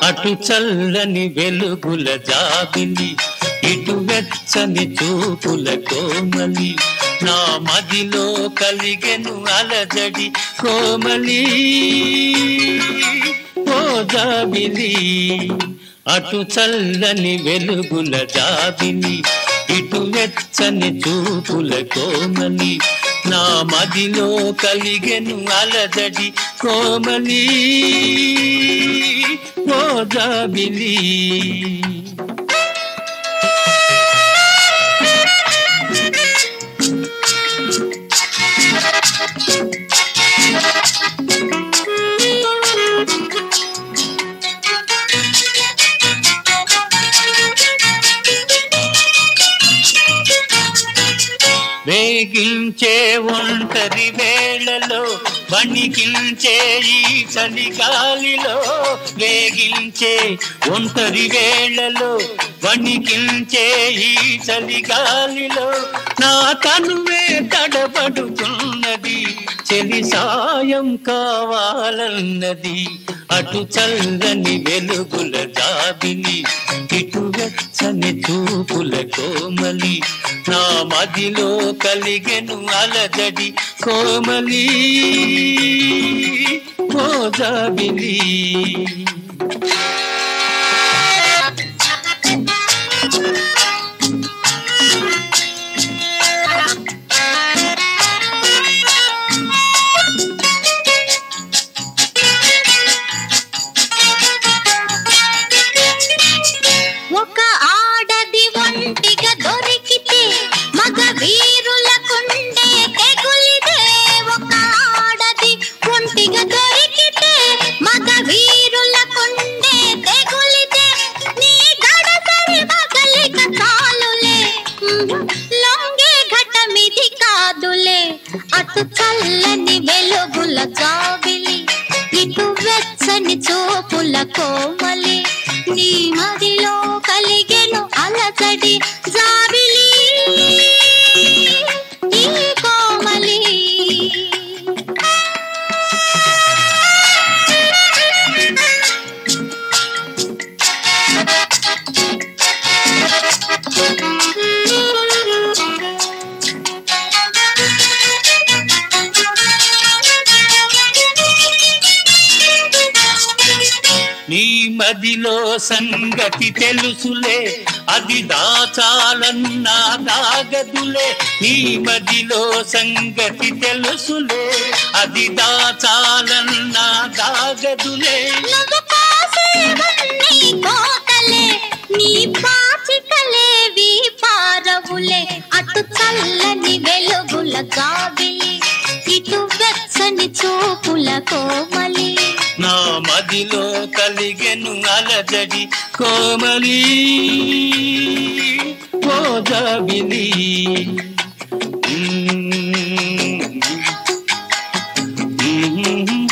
అటు చల్లని వెలుగుల జాబిలి, ఇటు వెచ్చని చూపుల కోమలి, నా మదిలో కలిగెను అలజడి కోమలి ఓ జాబిలి. అటు చల్లని వెలుగుల జాబిలి, ఇటు వెచ్చని చూపుల కోమలి, నా మదిలో కలిగెను అలజడి కోమలి ఓ జాబిలి. వేగించే ఒంటరి వేళలో, వణికించే ఈ చలిగాలిలో, వేగించే ఒంటరి వేళలో, వణికించే ఈ చలిగాలిలో, నా తనువే తడబడుతున్నది, చెలి సాయం కావాలన్నది. అటు చల్లని వెలుగుల జాబిలి, ఇటు వెచ్చని చూపుల కోమలి, నా మదిలో కలిగెను అలజడి కోమలి ఓ జాబిలి. ఒక ఆడది ఒంటిగా దొరికితే మగ వీరులకుండే తెగులిదే. ఒక ఆడది ఒంటిగా దొరికితే మగ వీరులకుండే తెగులిదే. నీ గడసరి మగలిక చాలులే, లొంగే ఘటమిది కాదులే. అటు చల్లని వెలుగుల జాబిలి, ఇటు వెచ్చని చూపుల కోమలి, నీ మదిలో కలిగెను అలజడి జాబిలి ఈ కోమలి. నీ మదిలో సంగతి తెలుసులే, అది దాచాలన్నా దాగదులే. నీ మదిలో సంగతి తెలుసులే, అది దాచాలన్నా దాగదులే. నువ్వు కాసేవన్నీ కోతలే, నీ పాచికలేవి పారవులే. అటు చల్లని వెలుగుల జాబిలి, ఇటు వెచ్చని చూపుల కోమలి, నా మదిలో కలిగెను అలజడి కోమలి ఓ జాబిలి. Mm-hmm.